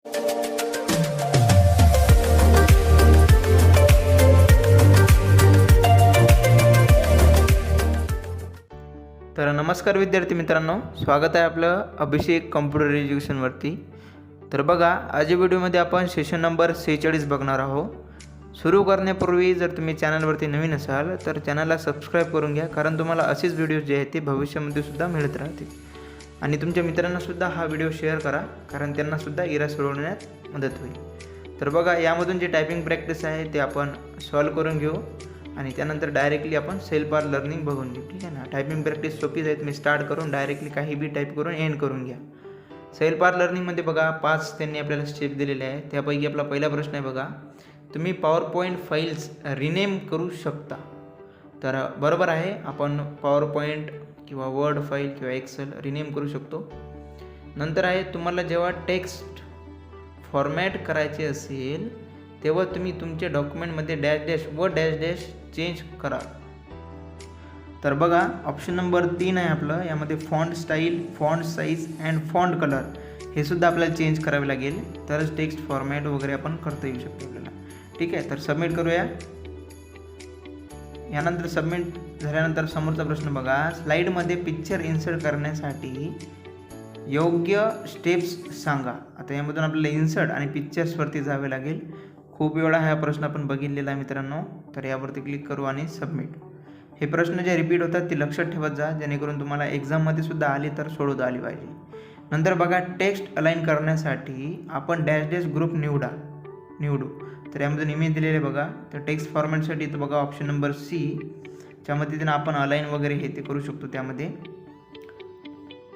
तर नमस्कार विद्यार्थी मित्रांनो, स्वागत आहे आपलं अभिषेक कॉम्प्युटर एज्युकेशनवरती. तर बघा, आजच्या व्हिडिओमध्ये आपण सेशन नंबर 46 बघणार आहोत. सुरू करण्यापूर्वी जर तुम्ही चॅनलवरती नवीन असाल तर चॅनलला सबस्क्राईब करून घ्या, कारण तुम्हाला असेच व्हिडिओ जे आहेत ते भविष्यामध्ये सुद्धा मिळत राहतील. आणि तुमच्या मित्रांनासुद्धा हा व्हिडिओ शेअर करा, कारण त्यांनासुद्धा इरा सोडवण्यात मदत होईल. तर बघा, यामधून जी टायपिंग प्रॅक्टिस आहे ते आपण सॉल्व करून घेऊ आणि त्यानंतर डायरेक्टली आपण सेल्फ आर लर्निंग बघून घेऊ. ठीक आहे ना. टायपिंग प्रॅक्टिस सोपीच आहे, तुम्ही स्टार्ट करून डायरेक्टली काही बी टाईप करून एंड करून घ्या. सेल्फ आर लर्निंगमध्ये बघा 5 त्यांनी आपल्याला स्टेप दिलेले आहे. त्यापैकी आपला पहिला प्रश्न आहे बघा, तुम्ही पॉवर पॉईंट फाईल्स रिनेम करू शकता. तर बरोबर आहे, आपण पॉवर पॉईंट किंवा वर्ड फाईल किंवा एक्सेल रिनेम करू शकतो. नंतर आहे, तुम्हाला जेव्हा टेक्स्ट फॉर्मॅट करायचे असेल तेव्हा तुम्ही तुमच्या डॉक्युमेंटमध्ये डॅश डॅश व डॅश डॅश चेंज करा. तर बघा, ऑप्शन नंबर 3 आहे आपलं. यामध्ये font style, font size and font colour हे सुद्धा आपल्याला चेंज करावे लागेल, तरच टेक्स्ट फॉर्मॅट वगैरे आपण करता येऊ शकतो आपल्याला. ठीक आहे, तर सबमिट करूया. यानंतर सबमिट झाल्यानंतर समोरचा प्रश्न बघा, स्लाईडमध्ये पिक्चर इन्सर्ट करण्यासाठी योग्य स्टेप्स सांगा. आता यामधून आपल्याला इन्सर्ट आणि पिक्चर्सवरती जावे लागेल. खूप वेळा हा प्रश्न आपण बघितलेला आहे मित्रांनो. तर यावरती क्लिक करू आणि सबमिट. हे प्रश्न जे रिपीट होतात ते लक्षात ठेवत जा, जेणेकरून तुम्हाला एक्झाममध्ये सुद्धा आले तर सोडवता आली पाहिजे. नंतर बघा, टेक्स्ट अलाइन करण्यासाठी आपण डॅश डॅश ग्रुप निवडू. तर यामधून इमेज दिलेले बघा. तर टेक्स्ट फॉर्मॅटसाठी इथं बघा ऑप्शन नंबर C, ज्यामध्ये तिनं आपण अलाइन वगैरे हे ते करू शकतो त्यामध्ये.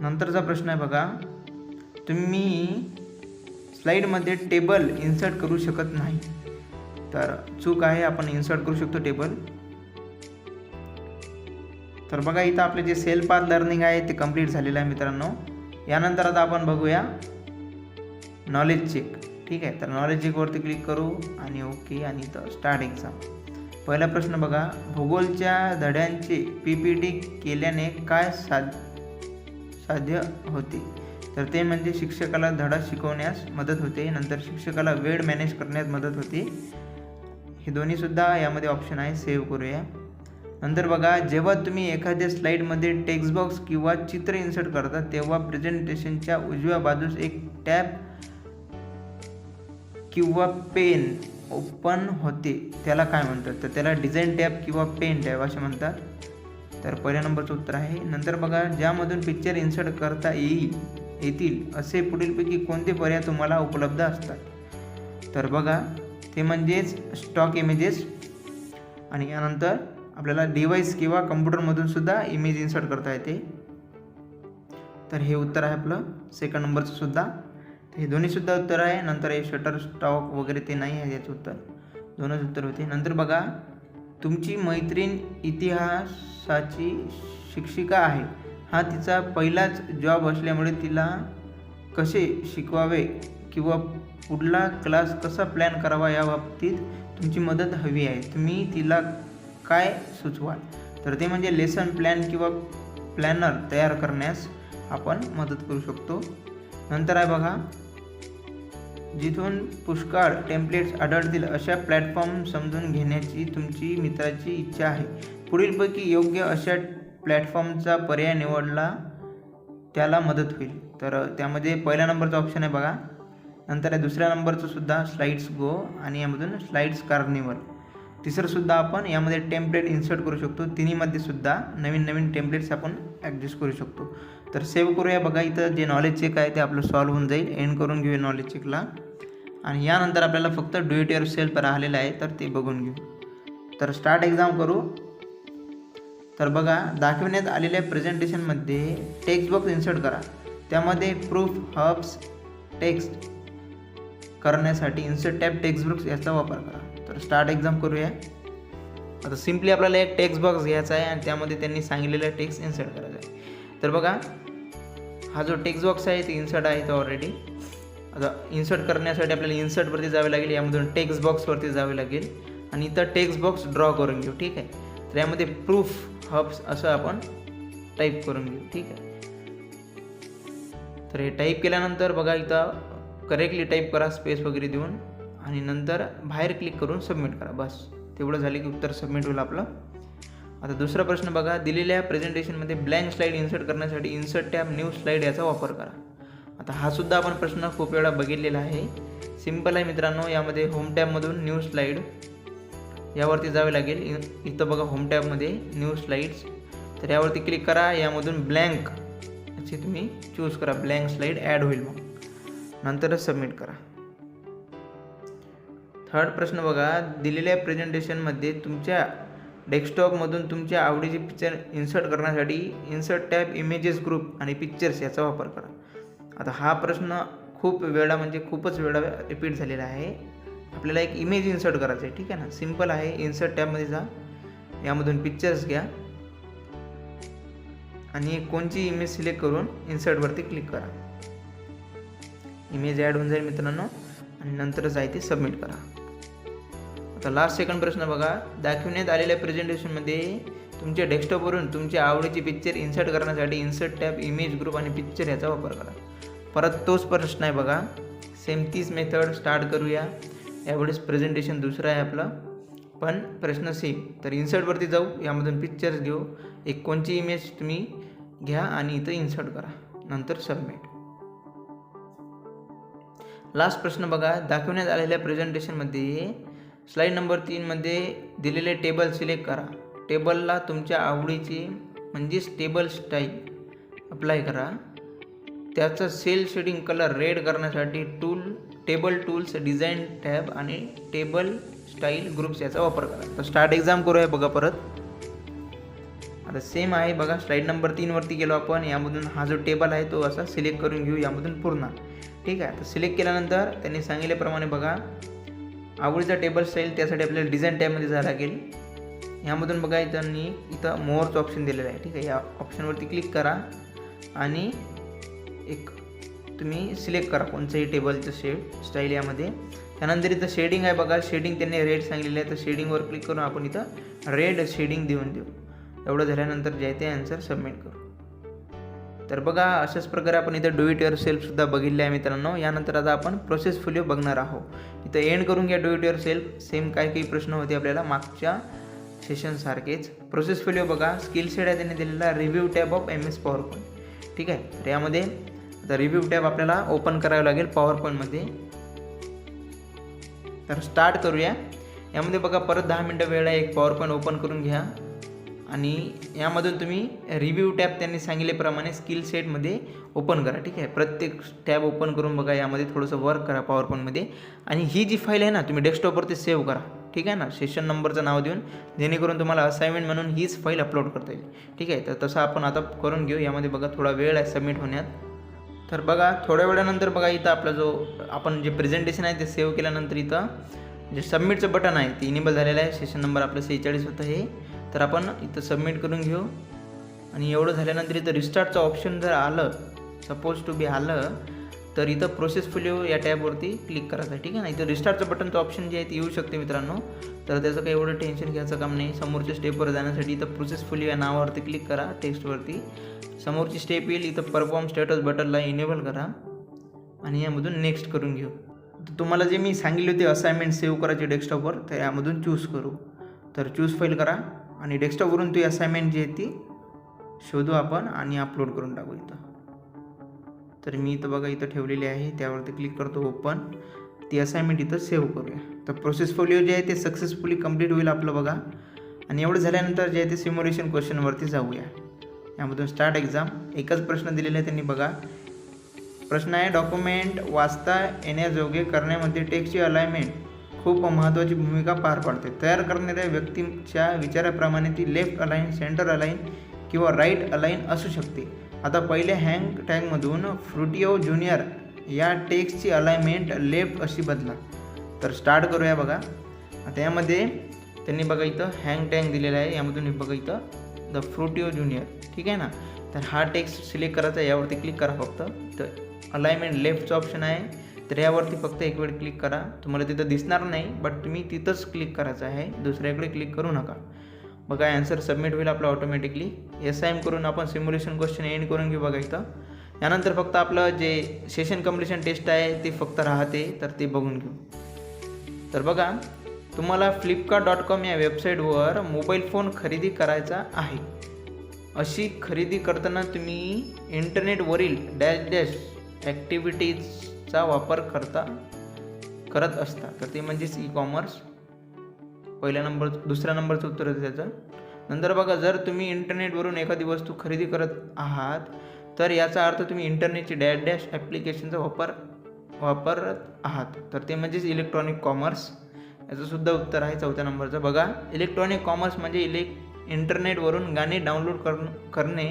नंतरचा प्रश्न आहे बघा, तुम्ही स्लाईडमध्ये टेबल इन्सर्ट करू शकत नाही. तर चूक आहे, आपण इन्सर्ट करू शकतो टेबल. तर बघा, इथं आपले जे सेल्फ आर लर्निंग आहे ते कंप्लीट झालेलं आहे मित्रांनो. यानंतर आता आपण बघूया नॉलेज चेक. ठीक आहे, तर नॉलेज चेकवरती क्लिक करू आणि ओके आणि इथं स्टार्ट एक्झाम. पहिला प्रश्न बघा, भूगोलच्या धड्यांचे PPT केल्याने काय साध्य होते. तर ते म्हणजे शिक्षकाला धडा शिकवण्यास मदत होते, नंतर शिक्षकाला वेळ मॅनेज करण्यास मदत होते. हे दोन्हीसुद्धा यामध्ये ऑप्शन आहे, सेव्ह करूया. नंतर बघा, जेव्हा तुम्ही एखाद्या स्लाईडमध्ये टेक्स्ट बॉक्स किंवा चित्र इन्सर्ट करता तेव्हा प्रेझेंटेशनच्या उजव्या बाजूस एक टॅब किंवा पेन ओपन होते, त्याला काय म्हणतात. तर त्याला डिझाईन टॅब किंवा पेन टॅब असे म्हणतात. तर पहिल्या नंबरचं उत्तर आहे. नंतर बघा, ज्यामधून पिक्चर इन्सर्ट करता येतील असे पुढीलपैकी कोणते पर्याय तुम्हाला उपलब्ध असतात. तर बघा, ते म्हणजेच स्टॉक इमेजेस आणि यानंतर आपल्याला डिव्हाइस किंवा कम्प्युटरमधून सुद्धा इमेज इन्सर्ट करता येते. तर हे उत्तर आहे आपलं सेकंड नंबरचं सुद्धा. हे दोन्हीसुद्धा उत्तर आहे. नंतर हे शटर स्टॉक वगैरे ते नाही आहे याचं उत्तर, दोनच उत्तर होते. नंतर बघा, तुमची मैत्रीण इतिहासाची शिक्षिका आहे, हा तिचा पहिलाच जॉब असल्यामुळे तिला कसे शिकवावे किंवा पुढला क्लास कसा प्लॅन करावा या बाबतीत तुमची मदत हवी आहे. तुम्ही तिला काय सुचवाल. तर ते म्हणजे लेसन प्लॅन किंवा प्लॅनर तयार करण्यास आपण मदत करू शकतो. नंतर आहे बघा, जिथून पुष्कळ टेम्पलेट्स आढळतील अशा प्लॅटफॉर्म समजून घेण्याची तुमची मित्राची इच्छा आहे. पुढीलपैकी योग्य अशा प्लॅटफॉर्मचा पर्याय निवडला त्याला मदत होईल. तर त्यामध्ये पहिल्या नंबरचा ऑप्शन आहे बघा. नंतर आहे दुसऱ्या नंबरचं सुद्धा स्लाईड्स गो आणि यामधून स्लाईड्स कार्निवल. तिसरंसुद्धा आपण यामध्ये टेम्पलेट इन्सर्ट करू शकतो. तिन्हीमध्ये सुद्धा नवीन नवीन टेम्पलेट्स आपण ॲडजस्ट करू शकतो. तर सेव्ह करूया. बघा, इथं जे नॉलेज चेक आहे ते आपलं सॉल्व होऊन जाईल. एंड करून घेऊया नॉलेज चेकला आणि यानंतर आपल्याला फक्त डू इट युअर सेल्फ राहिलेलं आहे, तर ते बघून घेऊ. तर स्टार्ट एक्झाम करू. तर बघा, दाखविण्यात आलेल्या प्रेझेंटेशनमध्ये टेक्स्ट बॉक्स इन्सर्ट करा. त्यामध्ये प्रूफ हब्स टेक्स्ट करण्यासाठी इन्सर्ट टॅब टेक्स्ट बॉक्स याचा वापर करा. तर स्टार्ट एक्झाम करूया. आता सिम्पली आपल्याला एक टेक्स्ट बॉक्स घ्यायचा आहे आणि त्यामध्ये त्यांनी सांगितलेलं टेक्स्ट इन्सर्ट करायचं आहे. तर बघा, हा जो टेक्स्ट बॉक्स आहे ते इन्सर्ट आहे तो ऑलरेडी. आता इन्सर्ट करण्यासाठी आपल्याला इन्सर्टवरती जावे लागेल, यामधून टेक्स्ट बॉक्सवरती जावे लागेल आणि इथं टेक्स्ट बॉक्स ड्रॉ करून घेऊ. ठीक आहे, तर यामध्ये प्रूफ हब्स असं आपण टाईप करून घेऊ. ठीक आहे, तर हे टाईप केल्यानंतर बघा, इथं करेक्टली टाईप करा स्पेस वगैरे देऊन आणि नंतर बाहेर क्लिक करून सबमिट करा. बस तेवढं झालं की उत्तर सबमिट होईल आपलं. आता दुसरा प्रश्न बघा, दिलेल्या प्रेझेंटेशनमध्ये ब्लँक स्लाईड इन्सर्ट करण्यासाठी इन्सर्ट टॅब न्यू स्लाईड याचा वापर करा. आता हा सुद्धा आपण प्रश्न खूप वेळा बघितलेला आहे. सिम्पल आहे मित्रांनो. यामध्ये होम टॅबमधून न्यू स्लाईड यावरती जावे लागेल. इथं बघा होम टॅबमध्ये न्यू स्लाईड्स, तर यावरती क्लिक करा. यामधून ब्लँक असे तुम्ही चूज करा, ब्लँक स्लाईड ॲड होईल. मग नंतरच सबमिट करा. थर्ड प्रश्न बघा, दिलेल्या प्रेझेंटेशनमध्ये तुमच्या डेस्कटॉपमधून तुमच्या आवडीचे पिक्चर इन्सर्ट करण्यासाठी इन्सर्ट टॅब इमेजेस ग्रुप आणि पिक्चर्स याचा वापर करा. आता हा प्रश्न खूपच वेळा रिपीट झालेला आहे. आपल्याला एक इमेज इन्सर्ट करायचं आहे, ठीक आहे ना. सिम्पल आहे. इन्सर्ट टॅबमध्ये जा, यामधून पिक्चर्स घ्या आणि कोणची इमेज सिलेक्ट करून इन्सर्टवरती क्लिक करा. इमेज ॲड होऊन जाईल मित्रांनो आणि नंतर जाय ते सबमिट करा. आता लास्ट सेकंड प्रश्न बघा, दाखवण्यात आलेल्या प्रेझेंटेशनमध्ये तुमच्या डेस्कटॉपवरून तुमच्या आवडीची पिक्चर इन्सर्ट करण्यासाठी इन्सर्ट टॅब इमेज ग्रुप आणि पिक्चर याचा वापर करा. परत तोच प्रश्न आहे बघा, सेम तीच मेथड स्टार्ट करूया. यावेळेस प्रेझेंटेशन दुसरं आहे आपलं, पण प्रश्न सेम. तर इन्सर्टवरती जाऊ, यामधून पिक्चर्स घेऊ, एक कोणची इमेज तुम्ही घ्या आणि इथं इन्सर्ट करा, नंतर सबमिट. लास्ट प्रश्न बघा, दाखवण्यात आलेल्या प्रेझेंटेशनमध्ये स्लाईड नंबर 3मध्ये दिलेले टेबल सिलेक्ट करा. टेबलला तुमच्या आवडीची म्हणजेच टेबल स्टाईल अप्लाय करा. त्याचं सेल शेडिंग कलर रेड करण्यासाठी टेबल टूल्स डिझाईन टॅब आणि टेबल स्टाईल ग्रुप्स याचा वापर करा. तर स्टार्ट एक्झाम करूया बघा परत. आता सेम आहे बघा, स्लाईड नंबर 3वरती गेलो आपण. यामधून हा जो टेबल आहे तो असा सिलेक्ट करून घेऊ यामधून पूर्ण, ठीक आहे. तर सिलेक्ट केल्यानंतर त्यांनी सांगितल्याप्रमाणे बघा आवडीचा टेबल स्टाईल, त्यासाठी आपल्याला डिझाईन टॅबमध्ये जावं लागेल. यामधून बघा इथं मोअरचं ऑप्शन दिलेलं आहे, ठीक आहे. या ऑप्शनवरती क्लिक करा आणि एक तुम्ही सिलेक्ट करा कोणचंही टेबलचं स्टाईल यामध्ये. त्यानंतर इथं शेडिंग आहे बघा, शेडिंग त्यांनी रेड सांगितलेलं आहे. तर शेडिंगवर क्लिक करून आपण इथं रेड शेडिंग देऊन देऊ. एवढं झाल्यानंतर जे आहे ते आन्सर सबमिट करू. तर बघा अशाच प्रकारे आपण इथं डू इट युअर सेल्फसुद्धा बघितले आहे मित्रांनो. यानंतर आता आपण प्रोसेस फोलिओ बघणार आहोत. इथं एंड करून घ्या do it your self. Same काही प्रश्न होते आपल्याला मागच्या सेशनसारखेच. प्रोसेस फोलिओ बघा, स्किल सेट आहे त्यांनी दिलेला, review tab of MS PowerPoint, ठीक आहे. तर यामध्ये आता रिव्ह्यू टॅब आपल्याला ओपन करावं लागेल PowerPointमध्ये. तर स्टार्ट करूया. यामध्ये बघा परत 10 मिनटं वेळ आहे. एक PowerPoint ओपन करून घ्या आणि यामधून तुम्ही रिव्ह्यू टॅब त्यांनी सांगितल्याप्रमाणे स्किल सेटमध्ये ओपन करा, ठीक आहे. प्रत्येक टॅब ओपन करून बघा, यामध्ये थोडंसं वर्क करा PowerPointमध्ये. आणि ही जी फाईल आहे ना तुम्ही डेस्कटॉपवरती सेव्ह करा, ठीक आहे ना, सेशन नंबरचं नाव देऊन, जेणेकरून तुम्हाला असाइनमेंट म्हणून हीच फाईल अपलोड करता येईल, ठीक आहे. तर तसं आपण आता करून घेऊ. यामध्ये बघा थोडा वेळ आहे सबमिट होण्यात. तर बघा थोड्या वेळानंतर बघा इथं आपला जो आपण जे प्रेझेंटेशन आहे ते सेव्ह केल्यानंतर इथं जे सबमिटचं बटन आहे ते इनेबल झालेलं आहे. सेशन नंबर आपलं 46 होतं हे. तर आपण इथं सबमिट करून घेऊ. आणि एवढं झाल्यानंतर इथं रिस्टार्टचं ऑप्शन जर आलं, सपोज टू बी आलं, तर इथं प्रोसेस फोलिओ या टॅबवरती क्लिक करायचं आहे, ठीक आहे ना. इथं रिस्टार्टचं बटनचं ऑप्शन जे आहे ते येऊ शकते मित्रांनो. तर त्याचं काही एवढं टेन्शन घ्यायचं काम नाही. समोरच्या स्टेपवर जाण्यासाठी इथं प्रोसेस फोलिओ या नावावरती क्लिक करा, टेक्स्टवरती. समोरची स्टेप येईल, इथं परफॉर्म स्टेटस बटनला इनेबल करा आणि यामधून नेक्स्ट करून घेऊ. तर तुम्हाला जे मी सांगितले होते असाइनमेंट सेव्ह करायचे डेस्कटॉपवर, तर यामधून चूज करू. तर चूज फाईल करा आणि डेस्कटॉपवरून ती असाइनमेंट जी आहे ती शोधू आपण आणि अपलोड करून टाकू इथं. तर मी इथं बघा इथं ठेवलेली आहे, त्यावरती क्लिक करतो ओपन. ती असाइनमेंट इथं सेव्ह करूया. तर प्रोसेस फोलिओ जे आहे ते सक्सेसफुली कंप्लीट होईल आपलं बघा. आणि एवढं झाल्यानंतर जे आहे ते सिम्युलेशन क्वेश्चनवरती जाऊया. यामधून स्टार्ट एक्झाम एकच प्रश्न दिलेला आहे त्यांनी बघा. प्रश्न आहे, डॉक्युमेंट वाचता येण्याजोगे करण्यामध्ये टेक्स्टची अलाइनमेंट खूप महत्त्वाची भूमिका पार पाडते. तयार करणाऱ्या व्यक्तीच्या विचाराप्रमाणे ती लेफ्ट अलाइन, सेंटर अलाइन किंवा राईट अलाइन असू शकते. आता पहिल्या हँग टॅगमधून फ्रुटिओ ज्युनियर या टेक्स्टची अलाइनमेंट लेफ्ट अशी बदला. तर स्टार्ट करूया बघा. आता यामध्ये त्यांनी बघा इथं हँग टॅग दिलेला आहे. यामधून हे बघा इथं द फ्रुटिओ ज्युनियर, ठीक आहे ना. तर हा टेक्स्ट सिलेक्ट करायचा आहे, यावरती क्लिक करा फक्त. तर अलाइनमेंट लेफ्टचं ऑप्शन आहे, तर यावरती फक्त एक वेळ क्लिक करा. तुम्हाला तिथं दिसणार नाही, बट तुम्ही तिथंच क्लिक करायचं आहे, दुसऱ्याकडे क्लिक करू नका. बघा आन्सर सबमिट होईल आपला ऑटोमॅटिकली. SIM करून आपण सिम्युलेशन क्वेश्चन एंड करून घेऊ बघा इथं. यानंतर फक्त आपलं जे सेशन कम्प्लिशन टेस्ट आहे ते फक्त राहते, तर ते बघून घेऊ. तर बघा, तुम्हाला flipkart.com या वेबसाईटवर मोबाईल फोन खरेदी करायचा आहे. अशी खरेदी करताना तुम्ही इंटरनेटवरील डॅश डॅश ॲक्टिव्हिटीजचा वापर करत असता, तर ते म्हणजेच ई कॉमर्स. दुसऱ्या नंबरचं उत्तर आहे त्याचं. नंतर बघा, जर तुम्ही इंटरनेटवरून एखादी वस्तू खरेदी करत आहात, तर याचा अर्थ तुम्ही इंटरनेटचे डॅश डॅश ॲप्लिकेशनचा वापरत आहात, तर ते म्हणजेच इलेक्ट्रॉनिक कॉमर्स. याचं सुद्धा उत्तर आहे चौथ्या नंबरचं. बघा, इलेक्ट्रॉनिक कॉमर्स म्हणजे इंटरनेटवरून गाणे डाउनलोड करणे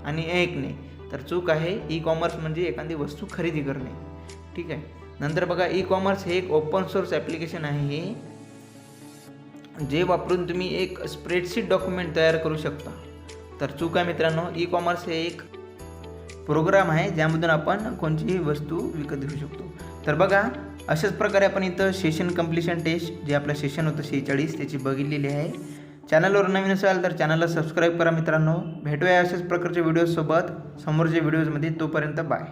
आणि ऐकणे, तर चूक आहे. ई कॉमर्स म्हणजे एखादी वस्तू खरेदी करणे. ठीक आहे. नंतर बघा, ई कॉमर्स हे एक ओपन सोर्स ॲप्लिकेशन आहे जे वापरून तुम्ही एक स्प्रेडशीट डॉक्युमेंट तयार करू शकता, तर चूक आहे मित्रांनो. ई कॉमर्स हे एक प्रोग्राम आहे ज्यामधून आपण कोणतीही वस्तू विकत घेऊ शकतो. तर बघा, अशाच प्रकारे आपण इथं सेशन कम्प्लिशन टेस्ट जे आपलं सेशन होतं 46 त्याची बघितलेली आहे. चॅनलवर नवीन असाल तर चॅनलला सबस्क्राईब करा मित्रांनो. भेटूया अशाच प्रकारच्या व्हिडिओसोबत समोरच्या व्हिडिओजमध्ये. तोपर्यंत बाय.